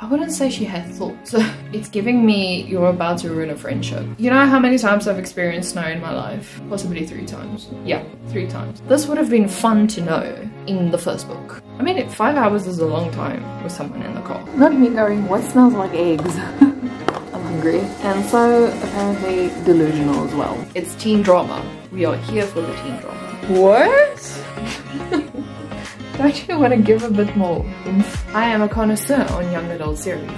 I wouldn't say she had thoughts. It's giving me you're about to ruin a friendship. You know how many times I've experienced snow in my life? Possibly 3 times. Yeah, 3 times. This would have been fun to know in the first book. I mean, 5 hours is a long time with someone in the car. Not me going, what smells like eggs? I'm hungry. And so apparently delusional as well. It's teen drama. We are here for the teen drama. What? Don't you want to give a bit more oomph? I am a connoisseur on young adult series.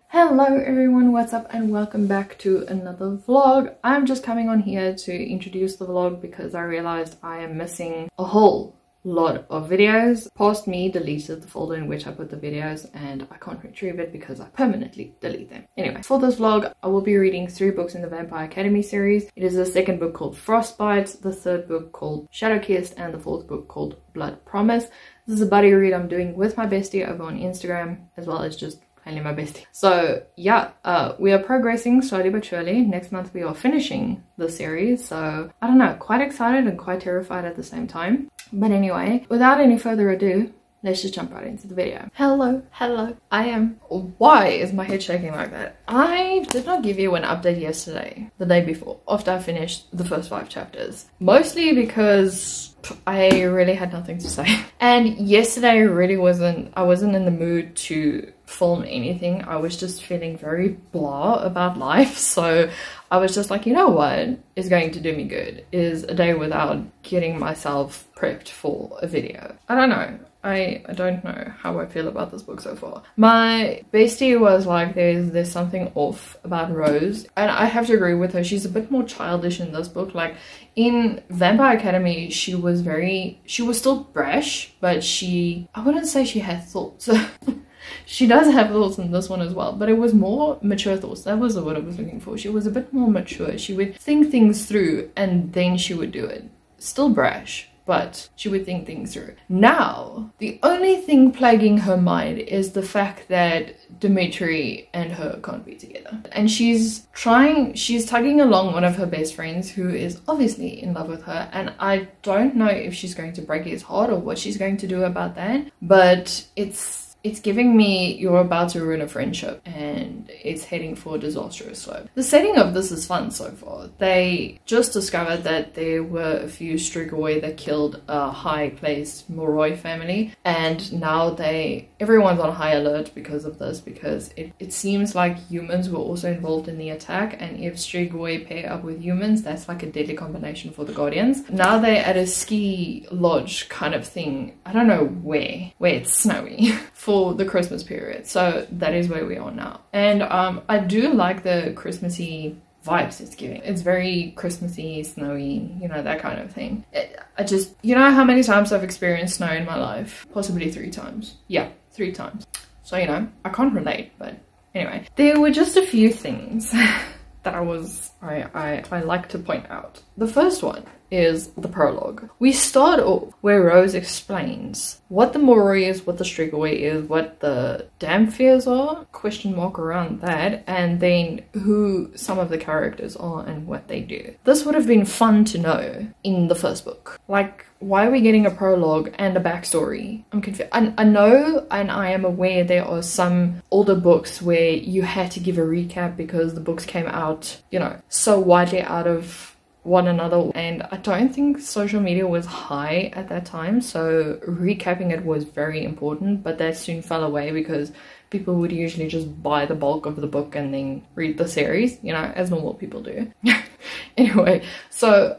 Hello everyone, what's up and welcome back to another vlog. I'm just coming on here to introduce the vlog because I realized I am missing a whole lot of videos. Past me deleted the folder in which I put the videos and I can't retrieve it because I permanently delete them. Anyway, for this vlog I will be reading 3 books in the Vampire Academy series. It is the second book called Frostbite, the third book called Shadow Kissed, and the fourth book called Blood Promise. This is a buddy read I'm doing with my bestie over on Instagram, as well as just plainly my bestie. So yeah, we are progressing slowly but surely. Next month we are finishing the series, so I don't know, quite excited and quite terrified at the same time. But anyway, without any further ado, let's just jump right into the video. Hello. I am... Why is my head shaking like that? I did not give you an update yesterday, the day before, after I finished the first 5 chapters. Mostly because I really had nothing to say. And yesterday I wasn't in the mood to film anything. I was just feeling very blah about life, so I was just like, you know what is going to do me good is a day without getting myself prepped for a video. I don't know. I don't know how I feel about this book so far. My bestie was like, there's something off about Rose, and I have to agree with her. She's a bit more childish in this book. Like in Vampire Academy, she was still brash, but I wouldn't say she had thoughts. She does have thoughts in this one as well, but it was more mature thoughts. That was the word I was looking for. She was a bit more mature. She would think things through and then she would do it. Still brash, but she would think things through. Now, the only thing plaguing her mind is the fact that Dimitri and her can't be together. And she's tugging along one of her best friends who is obviously in love with her. And I don't know if she's going to break his heart or what she's going to do about that. But it's giving me you're about to ruin a friendship and it's heading for a disastrous slope. The setting of this is fun so far. They just discovered that there were a few Strigoi that killed a high-placed Moroi family, and now everyone's on high alert because of this, because it seems like humans were also involved in the attack, and if Strigoi pair up with humans, that's like a deadly combination for the Guardians. Now they're at a ski lodge kind of thing. I don't know where it's snowy for the Christmas period, so that is where we are now. And I do like the Christmassy vibes it's giving. It's very Christmassy, snowy, you know, that kind of thing. You know how many times I've experienced snow in my life? Possibly 3 times. Yeah, 3 times. So, you know, I can't relate, but anyway. There were just a few things that I like to point out. The first one is the prologue. We start off where Rose explains what the Moroi is, what the Strigoi is, what the Damphirs are, question mark around that, and then who some of the characters are and what they do. This would have been fun to know in the first book. Like, why are we getting a prologue and a backstory? I'm confused. I know and I am aware there are some older books where you had to give a recap because the books came out, you know, so widely out of one another, and I don't think social media was high at that time, so recapping it was very important, but that soon fell away because people would usually just buy the bulk of the book and then read the series, you know, as normal people do. Anyway, so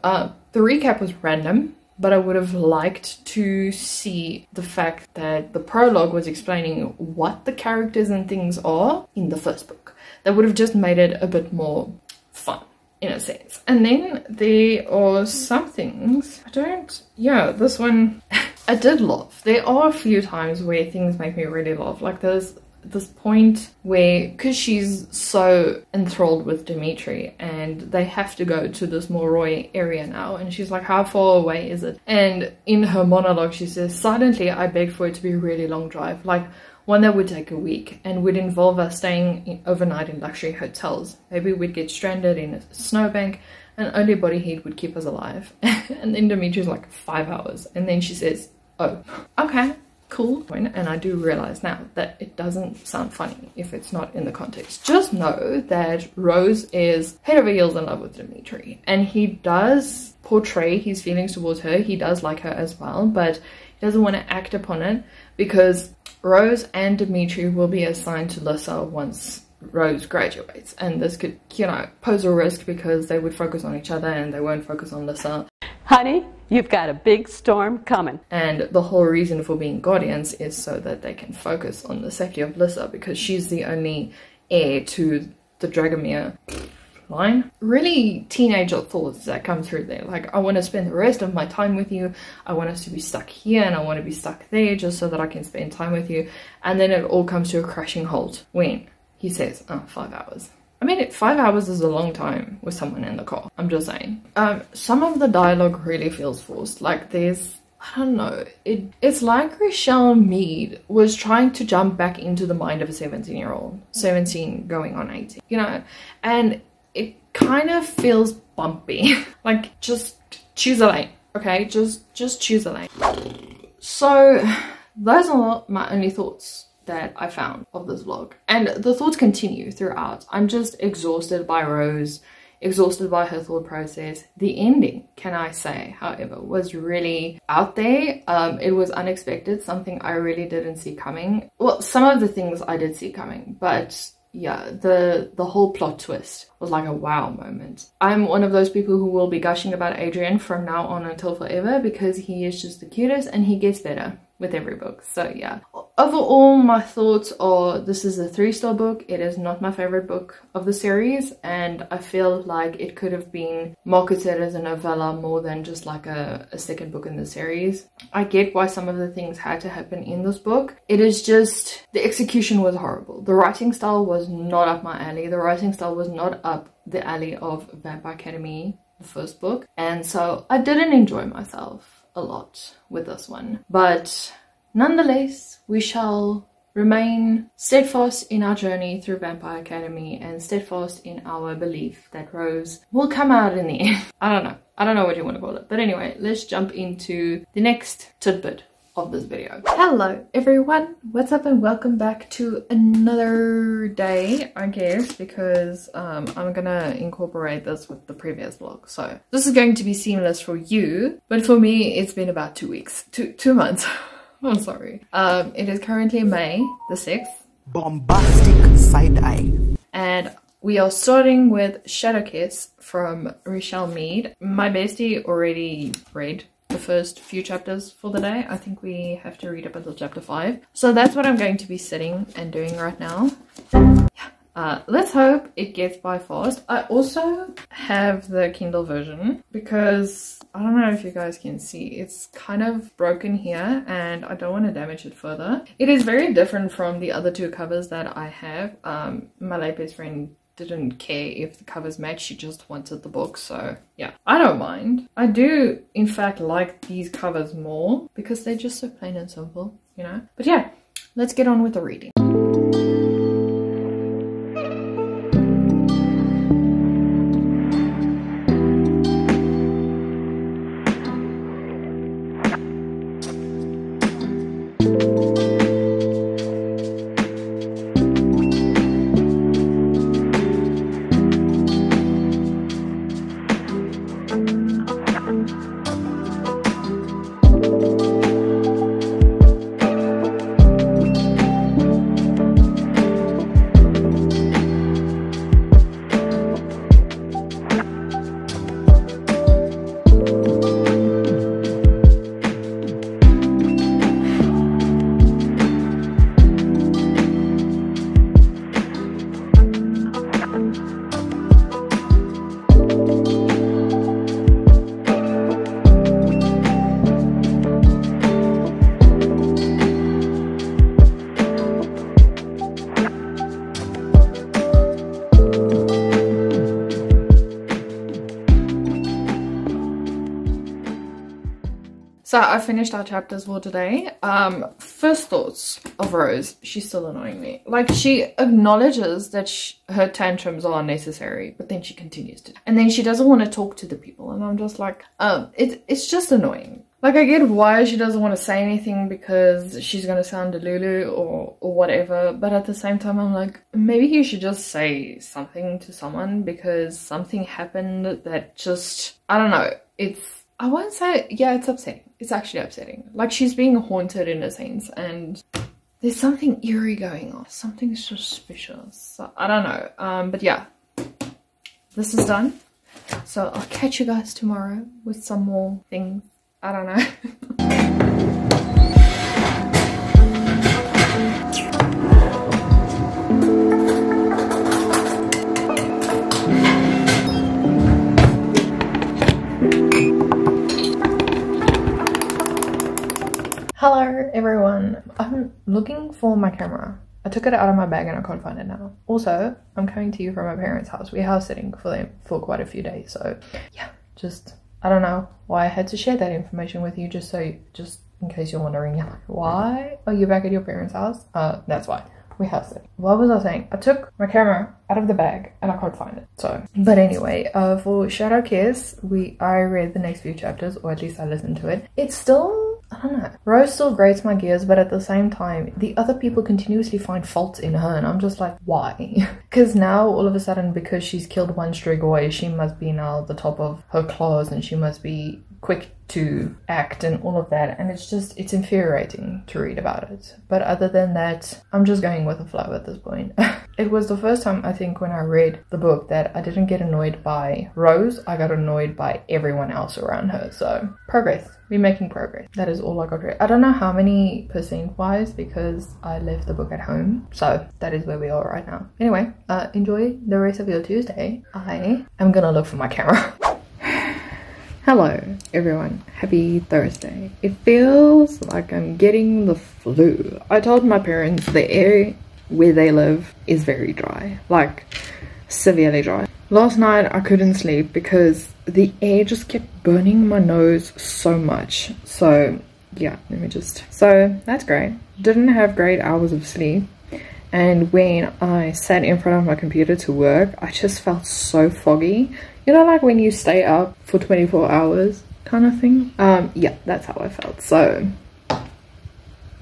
the recap was random, but I would have liked to see the fact that the prologue was explaining what the characters and things are in the first book. That would have just made it a bit more fun, in a sense. And then there are some things this one I did laugh. There are a few times where things make me really laugh. Like there's this point where, because she's so enthralled with Dimitri and they have to go to this Moroi area now, and she's like, how far away is it? And in her monologue she says, silently I begged for it to be a really long drive, like one that would take a week and would involve us staying overnight in luxury hotels. Maybe we'd get stranded in a snowbank and only body heat would keep us alive. And then Dimitri's like 5 hours. And then she says, oh, okay, cool. And I do realize now that it doesn't sound funny if it's not in the context. Just know that Rose is head over heels in love with Dimitri, and he does portray his feelings towards her. He does like her as well, but he doesn't want to act upon it because Rose and Dimitri will be assigned to Lissa once Rose graduates, and this could, you know, pose a risk because they would focus on each other and they won't focus on Lissa. Honey, you've got a big storm coming. And the whole reason for being guardians is so that they can focus on the safety of Lissa, because she's the only heir to the Dragomir line. Really teenager thoughts that come through there, like, I want to spend the rest of my time with you, I want us to be stuck here and I want to be stuck there just so that I can spend time with you. And then it all comes to a crashing halt when he says, oh, 5 hours. I mean, 5 hours is a long time with someone in the car. I'm just saying. Some of the dialogue really feels forced. Like, there's, I don't know, it's like Rochelle Mead was trying to jump back into the mind of a 17-year-old. 17 going on 18, you know? And it kind of feels bumpy. Like, just choose a lane, okay? Just choose a lane. So, those are my only thoughts that I found of this vlog, and the thoughts continue throughout. I'm just exhausted by Rose, exhausted by her thought process. The ending, can I say, however, was really out there. It was unexpected, something I really didn't see coming. Well, some of the things I did see coming, but yeah, the whole plot twist was like a wow moment. I'm one of those people who will be gushing about Adrian from now on until forever, because he is just the cutest and he gets better with every book. So yeah, overall my thoughts are, this is a 3-star book. It is not my favorite book of the series, and I feel like it could have been marketed as a novella more than just like a second book in the series. I get why some of the things had to happen in this book. It is just, the execution was horrible. The writing style was not up my alley. The writing style was not up the alley of Vampire Academy, the first book, and so I didn't enjoy myself a lot with this one. But nonetheless, we shall remain steadfast in our journey through Vampire Academy and steadfast in our belief that Rose will come out in the end. I don't know what you want to call it, but anyway, let's jump into the next tidbit of this video. Hello everyone, what's up, and welcome back to another day, I guess, because I'm gonna incorporate this with the previous vlog, so this is going to be seamless for you, but for me it's been about 2 weeks, two months. I'm sorry. It is currently May the 6th. Bombastic side eye. And we are starting with Shadow Kiss from Rochelle Mead. My bestie already read the first few chapters for the day. I think we have to read up until chapter 5. So that's what I'm going to be sitting and doing right now. Yeah. Let's hope it gets by fast. I also have the Kindle version because I don't know if you guys can see, it's kind of broken here and I don't want to damage it further. It is very different from the other 2 covers that I have. My late best friend didn't care if the covers match, she just wanted the book, so yeah, I don't mind. I do in fact like these covers more because they're just so plain and simple, you know. But yeah, let's get on with the reading. So I finished our chapters for today. First thoughts of Rose. She's still annoying me. Like, she acknowledges that her tantrums are unnecessary, but then she continues to. And then she doesn't want to talk to the people. And I'm just like, it's just annoying. Like, I get why she doesn't want to say anything because she's gonna sound delulu or whatever, but at the same time I'm like, maybe you should just say something to someone because something happened that just, I don't know, I won't say, yeah, it's upsetting. It's actually upsetting. Like, she's being haunted in a sense, and there's something eerie going on. Something suspicious. So, I don't know. But yeah, this is done. So I'll catch you guys tomorrow with some more things. I don't know. Hello everyone, I'm looking for my camera. I took it out of my bag and I can't find it now. Also, I'm coming to you from my parents' house. We're house sitting for them for quite a few days, so yeah, I don't know why I had to share that information with you, just in case you're wondering, you're like, why are you back at your parents' house? That's why. We house sitting. What was I saying? I took my camera out of the bag and I can't find it. So, but anyway, for Shadow Kiss, I read the next few chapters, or at least I listened to it. It's still, I don't know. Rose still grates my gears, but at the same time, the other people continuously find faults in her, and I'm just like, why? Because now, all of a sudden, because she's killed one Strigoi, she must be now the top of her claws, and she must be quick to act and all of that, and it's infuriating to read about it. But other than that, I'm just going with the flow at this point. It was the first time, I think, when I read the book that I didn't get annoyed by Rose. I got annoyed by everyone else around her. So progress, we're making progress. That is all I got read. I don't know how many percent wise because I left the book at home, so that is where we are right now. Anyway, enjoy the rest of your Tuesday. I am gonna look for my camera. Hello everyone, happy Thursday. It feels like I'm getting the flu. I told my parents the air where they live is very dry, like severely dry. Last night I couldn't sleep because the air just kept burning my nose so much. So yeah, so that's great. Didn't have great hours of sleep. And when I sat in front of my computer to work, I just felt so foggy. You know, like when you stay up for 24 hours kind of thing? Yeah, that's how I felt. So,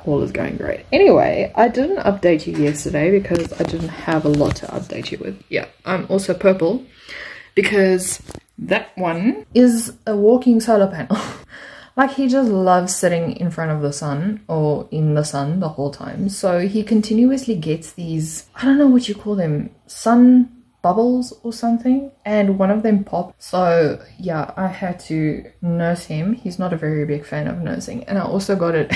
all is going great. Anyway, I didn't update you yesterday because I didn't have a lot to update you with. Yeah, I'm also purple because that one is a walking solar panel. Like, he just loves sitting in front of the sun or in the sun the whole time. So he continuously gets these, I don't know what you call them, sun bubbles or something, and one of them popped. So yeah, I had to nurse him. He's not a very big fan of nursing, and I also got it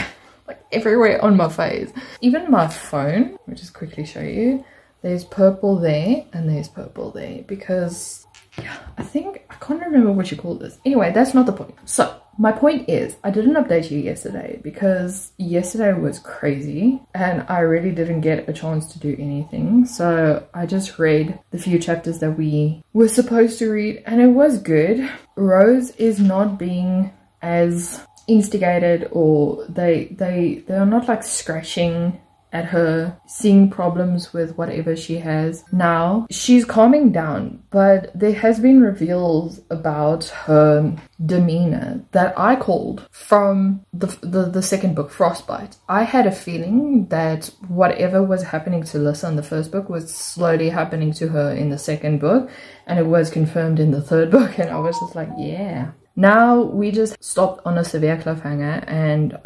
like everywhere on my face, even my phone. Let me just quickly show you. There's purple there and there's purple there because yeah, I can't remember what you call this. Anyway, that's not the point. So my point is, I didn't update you yesterday because yesterday was crazy and I really didn't get a chance to do anything. So I just read the few chapters that we were supposed to read and it was good. Rose is not being as instigated, or they are not like scratching at her, seeing problems with whatever she has. Now she's calming down, but there has been reveals about her demeanor that I called from the second book, Frostbite. I had a feeling that whatever was happening to Lissa in the first book was slowly happening to her in the second book, and it was confirmed in the third book, and I was just like, yeah. Now we just stopped on a severe cliffhanger, and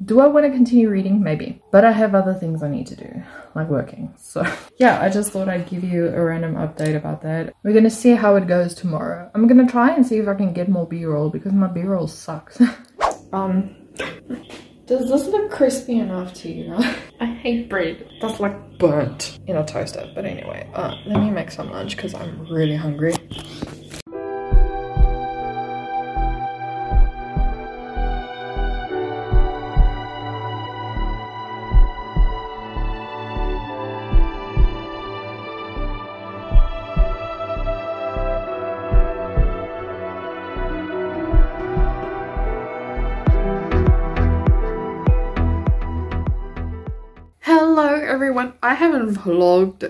do I want to continue reading? Maybe. But I have other things I need to do, like working. So yeah, I just thought I'd give you a random update about that. We're going to see how it goes tomorrow. I'm going to try and see if I can get more b-roll because my b-roll sucks. Does this look crispy enough to you? I hate bread that's like burnt in a toaster. But anyway, let me make some lunch because I'm really hungry. Hello everyone, I haven't vlogged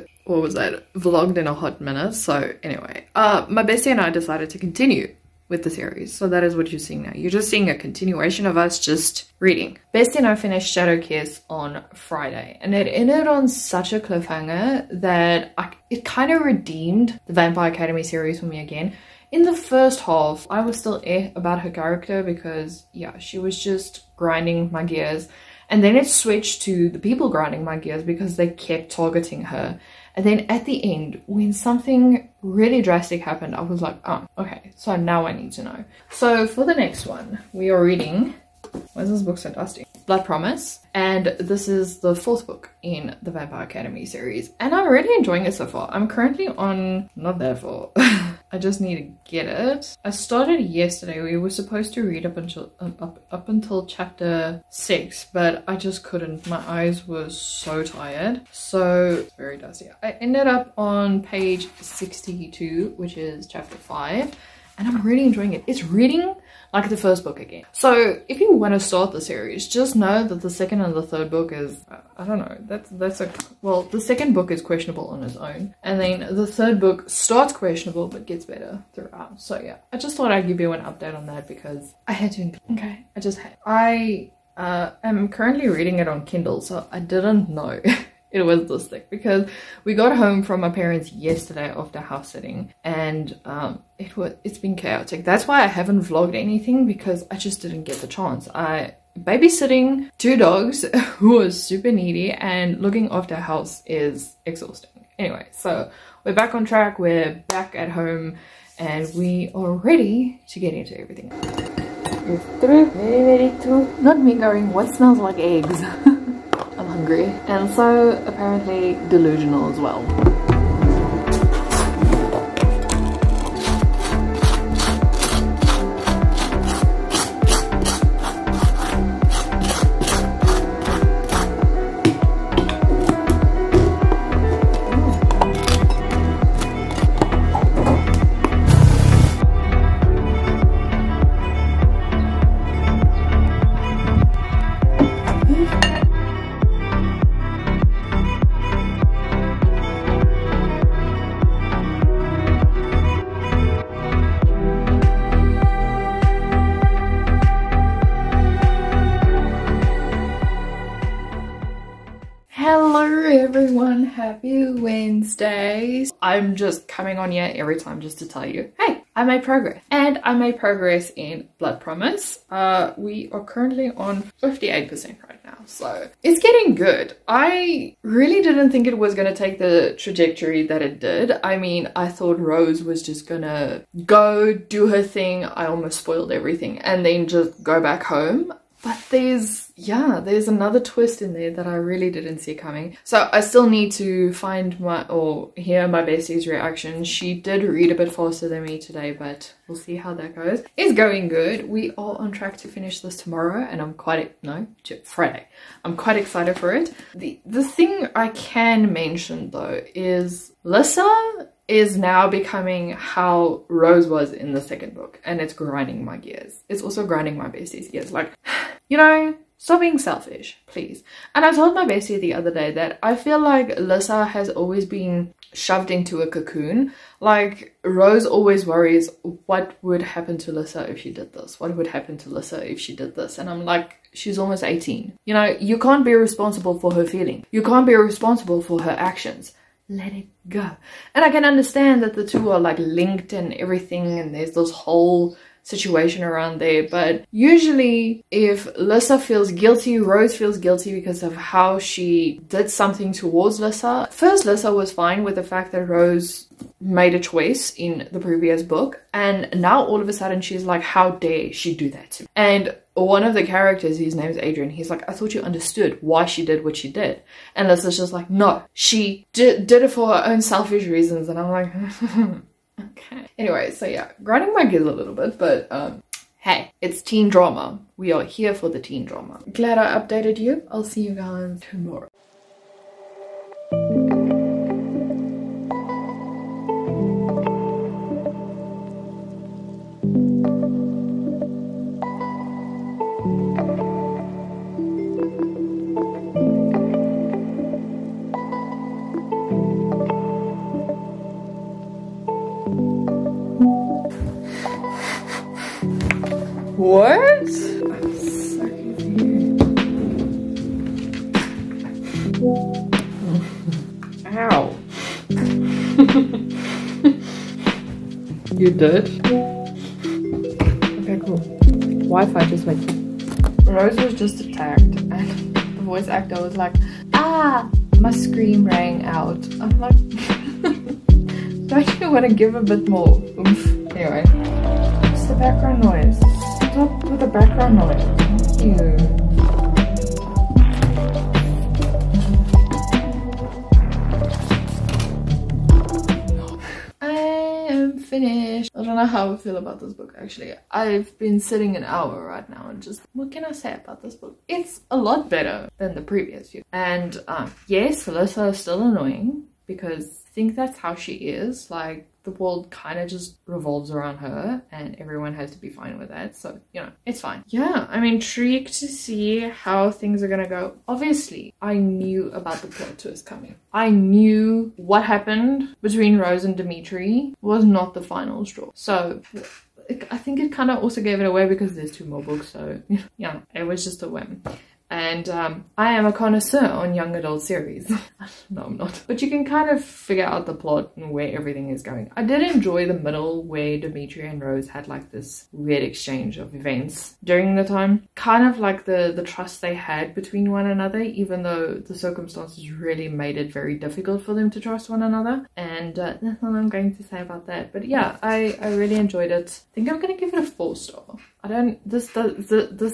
in a hot minute, so anyway, my bestie and I decided to continue with the series. So that is what you're seeing now. You're just seeing a continuation of us just reading. Bestie and I finished Shadow Kiss on Friday, and it ended on such a cliffhanger that it kind of redeemed the Vampire Academy series for me again. In the first half, I was still about her character because, yeah, she was just grinding my gears. And then it switched to the people grinding my gears because they kept targeting her. And then at the end, when something really drastic happened, I was like, oh, okay, so now I need to know. So for the next one, we are reading, why is this book so dusty? Blood Promise. And this is the 4th book in the Vampire Academy series. And I'm really enjoying it so far. I'm currently on, not that far. I just need to get it. I started yesterday. We were supposed to read up until chapter 6, but I just couldn't. My eyes were so tired. So it's very dusty. I ended up on page 62, which is chapter 5. And I'm really enjoying it. It's reading like the first book again. So if you want to start the series, just know that the second and the third book is, I don't know, well, the second book is questionable on its own. And then the third book starts questionable, but gets better throughout. So yeah, I just thought I'd give you an update on that because I had to, okay, I am currently reading it on Kindle, so I didn't know it was this thick because we got home from my parents yesterday after house sitting, and it's been chaotic. That's why I haven't vlogged anything, because I just didn't get the chance. Babysitting 2 dogs who are super needy and looking after a house is exhausting. Anyway, so we're back on track, we're back at home, and we are ready to get into everything. It's through, very through. Not me going, what smells like eggs? I'm hungry, and so apparently delusional as well. Everyone, happy Wednesday. I'm just coming on here every time just to tell you, hey, I made progress. And I made progress in Blood Promise. We are currently on 58% right now, so it's getting good. I really didn't think it was going to take the trajectory that it did. I mean, I thought Rose was just gonna go do her thing. I almost spoiled everything, and then just go back home. But there's another twist in there that I really didn't see coming. So I still need to find hear my bestie's reaction. She did read a bit faster than me today, but we'll see how that goes. It's going good. We are on track to finish this tomorrow, and Friday. I'm quite excited for it. The thing I can mention though is Lissa is now becoming how Rose was in the second book, and it's grinding my gears. It's also grinding my bestie's gears. Like, you know, stop being selfish, please. And I told my bestie the other day that I feel like Lissa has always been shoved into a cocoon. Like, Rose always worries, what would happen to Lissa if she did this? What would happen to Lissa if she did this? And I'm like, she's almost 18. You know, you can't be responsible for her feeling. You can't be responsible for her actions. Let it go. And I can understand that the two are like linked and everything, and there's this whole situation around there, but usually if Lissa feels guilty, Rose feels guilty because of how she did something towards Lissa. First, Lissa was fine with the fact that Rose made a choice in the previous book, and now all of a sudden she's like, how dare she do that to me? And one of the characters, his name is Adrian, he's like, I thought you understood why she did what she did. And Lissa's just like, no, she did it for her own selfish reasons. And I'm like, okay. Anyway, so yeah, grinding my gears a little bit, but hey, it's teen drama. We are here for the teen drama. Glad I updated you. I'll see you guys tomorrow. What? I'm so confused. Ow. You did? Okay, cool. Wi-Fi just went. Rose was just attacked and the voice actor was like, ah, my scream rang out. I'm like, don't you want to give a bit more oomph? Anyway, what's the background noise? Stop with the background noise. Thank you. Finished. I don't know how I feel about this book actually. I've been sitting an hour right now and just, what can I say about this book? It's a lot better than the previous few. And yes, Alyssa is still annoying because I think that's how she is. Like, the world kind of just revolves around her and everyone has to be fine with that. So, you know, it's fine. Yeah, I'm intrigued to see how things are gonna go. Obviously, I knew about the plot twist coming. I knew what happened between Rose and Dimitri was not the final straw. So I think it kind of also gave it away because there's 2 more books. So yeah, it was just a whim. And I am a connoisseur on young adult series. No, I'm not. But you can kind of figure out the plot and where everything is going. I did enjoy the middle where Dimitri and Rose had like this weird exchange of events during the time. Kind of like the trust they had between one another, even though the circumstances really made it very difficult for them to trust one another. And that's all I'm going to say about that. But yeah, I really enjoyed it. I think I'm going to give it a 4-star. This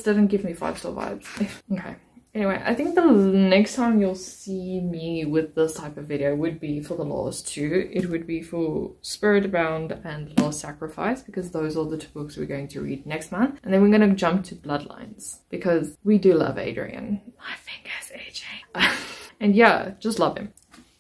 didn't give me 5-star vibes. Okay. Anyway, I think the next time you'll see me with this type of video would be for the last 2. It would be for Spirit Bound and Lost Sacrifice, because those are the 2 books we're going to read next month. And then we're going to jump to Bloodlines because we do love Adrian. My fingers, AJ. And yeah, just love him.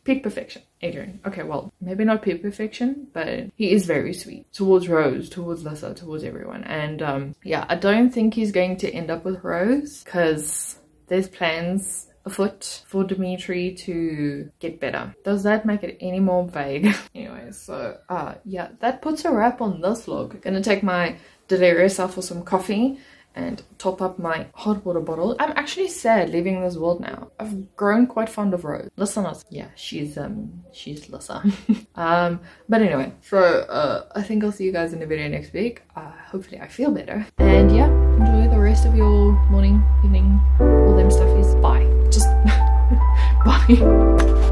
Peak perfection, Adrian. Okay, well, maybe not peak perfection, but he is very sweet towards Rose, towards Lissa, towards everyone. And yeah, I don't think he's going to end up with Rose because there's plans afoot for Dimitri to get better. Does that make it any more vague? Anyway, so yeah, that puts a wrap on this vlog. I'm gonna take my delirious self for some coffee and top up my hot water bottle. I'm actually sad leaving this world now. I've grown quite fond of Rose. Listeners, yeah, she's Lissa. But anyway, so I think I'll see you guys in the video next week. Hopefully I feel better. And yeah, enjoy the rest of your morning, evening, all them stuffies. Bye. Just bye.